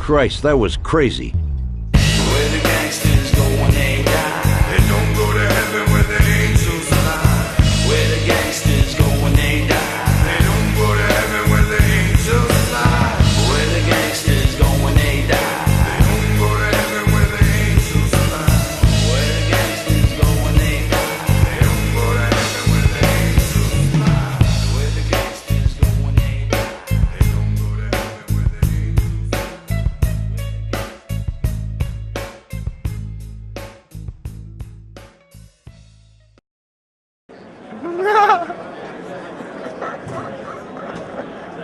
Christ, that was crazy. Where the gangsters go when they die. They don't go to heaven where the angels lie. Where the gangsters go when they die. They don't go to heaven where the angels lie. Where the gangsters go when they die. They don't go to heaven where the angels lie. Where the gangsters go when they die. They don't go to heaven where the angels lie. Where the gangsters go when they die. They don't go to heaven where the angels lie.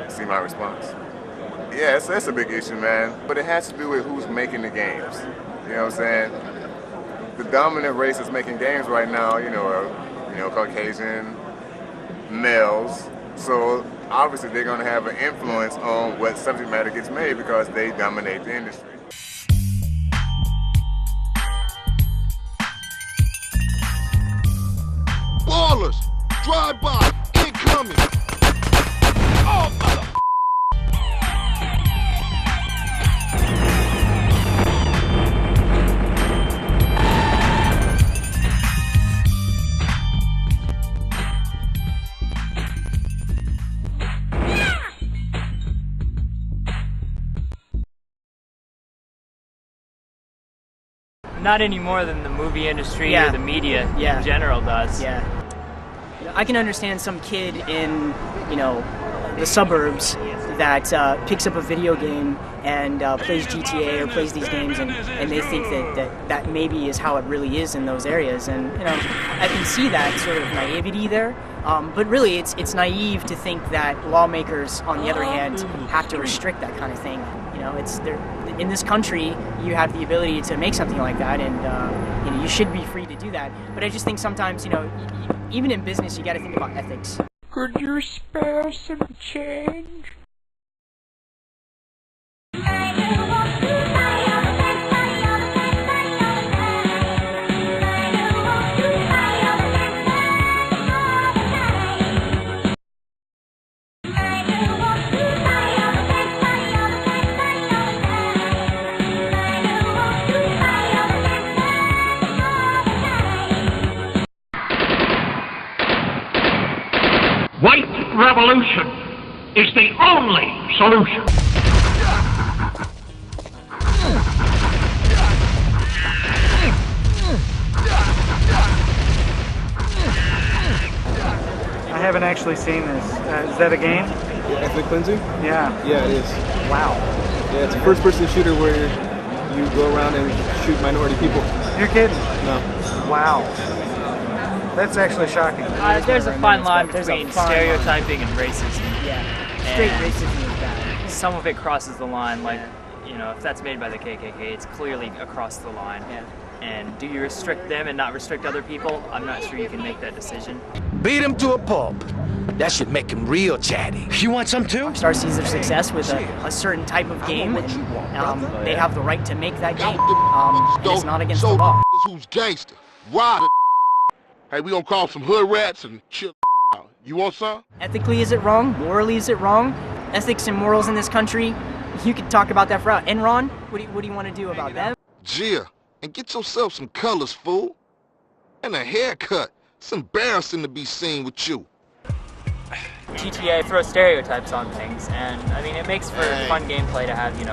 See my response? Yeah, it's a big issue, man. But it has to do with who's making the games. You know what I'm saying? The dominant race that's making games right now, are Caucasian males. So obviously they're gonna have an influence on what subject matter gets made because they dominate the industry. Ballers, drive by, incoming. Oh, mother. Not any more than the movie industry Yeah. or the media Yeah. in general does. Yeah. I can understand some kid in, the suburbs that picks up a video game and plays GTA or plays these games and they think that maybe is how it really is in those areas. And, I can see that sort of naivety there. But really, it's naive to think that lawmakers, on the other hand, have to restrict that kind of thing. In this country, you have the ability to make something like that, and you should be free to do that. But I just think sometimes, even in business, you got to think about ethics. Could you spare some change? White revolution is the only solution. I haven't actually seen this. Is that a game? Ethnic cleansing? Yeah. Yeah, it is. Wow. Yeah, it's a first-person shooter where you go around and shoot minority people. You're kidding? No. Wow. That's actually shocking. There's a fine line There's a between fine line. stereotyping and racism. Yeah. Straight And racism is bad. Some of it crosses the line, like, if that's made by the KKK, it's clearly across the line. Yeah. And do you restrict them and not restrict other people? I'm not sure you can make that decision. Beat him to a pulp. That should make him real chatty. You want some too? Star sees their success with a certain type of game, and they have the right to make that game. And it's not against the law. Who's gangster? Ride. Hey, we gonna call some hood rats and chill out. You want some? Ethically, is it wrong? Morally, is it wrong? Ethics and morals in this country, you could talk about that for hours. Enron, what do you want to do about that? Gia, and get yourself some colors, fool. And a haircut. It's embarrassing to be seen with you. GTA throws stereotypes on things, and I mean, it makes for fun gameplay to have, you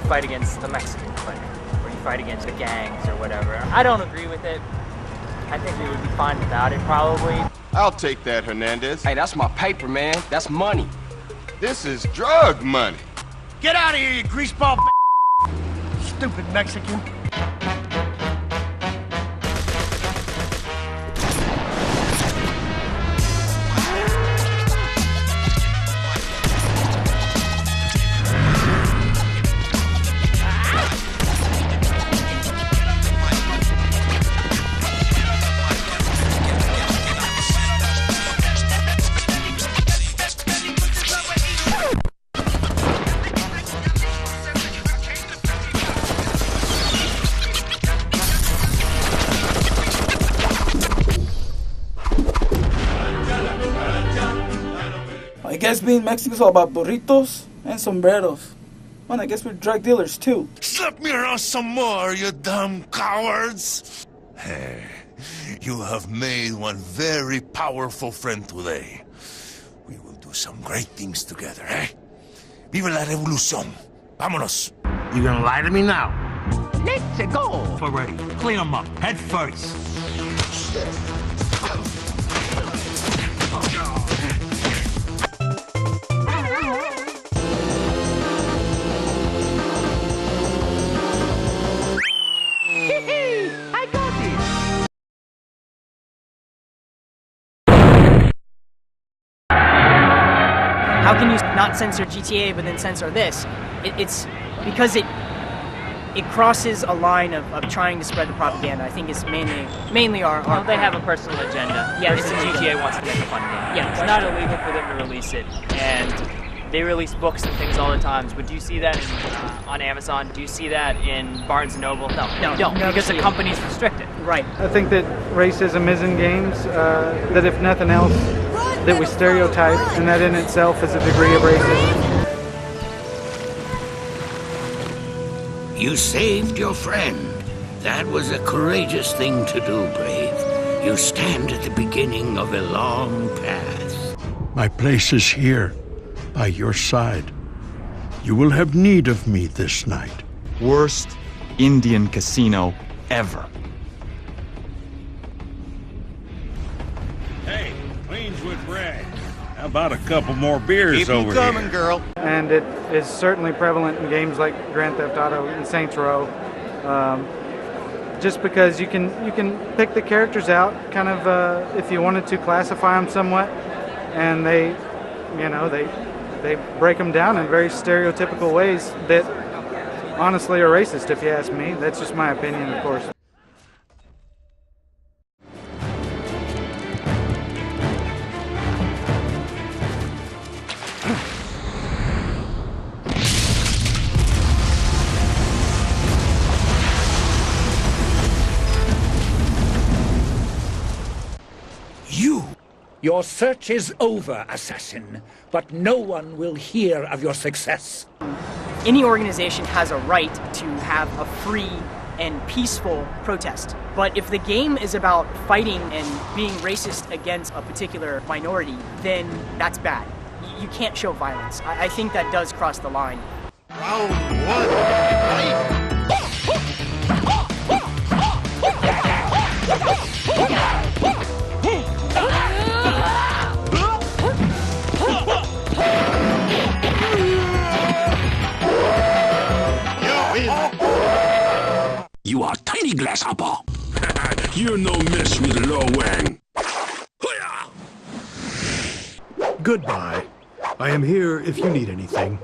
fight against the Mexican player, or you fight against the gangs or whatever. I don't agree with it. I think we would be fine without it, probably. I'll take that, Hernandez. Hey, that's my paper, man. That's money. This is drug money. Get out of here, you greaseball stupid Mexican. I guess being Mexican is all about burritos and sombreros. Well, I guess we're drug dealers too. Slap me around some more, you dumb cowards! Hey, you have made one very powerful friend today. We will do some great things together, eh? Viva la revolución! Vámonos! You gonna lie to me now? Let's go! Already. Clean them up. Head first. I got it! How can you not censor GTA but then censor this? It's because it crosses a line of trying to spread the propaganda. I think it's mainly our Well, they have a personal agenda. Yeah, Versus GTA wants to make a fun game. Yeah, it's not illegal for them to release it, and they release books and things all the time. But do you see that on Amazon? Do you see that in Barnes & Noble? No, you don't, because the company's restricted. Right. I think that racism is in games, that if nothing else, that we stereotype, and that in itself is a degree of racism. You saved your friend. That was a courageous thing to do, Brave. You stand at the beginning of a long path. My place is here, by your side. You will have need of me this night. Worst Indian casino ever. Hey, queens with red. How about a couple more beers Keep over them coming, here? girl. And it is certainly prevalent in games like Grand Theft Auto and Saints Row. Just because you can pick the characters out, kind of if you wanted to classify them somewhat, and they break them down in very stereotypical ways that honestly are racist, if you ask me. That's just my opinion, of course. Your search is over, assassin, but no one will hear of your success. Any organization has a right to have a free and peaceful protest. But if the game is about fighting and being racist against a particular minority, then that's bad. You can't show violence. I think that does cross the line. Round one, fight! You are tiny grasshopper. You're no mess with Lo Wang. Goodbye. I am here if you need anything.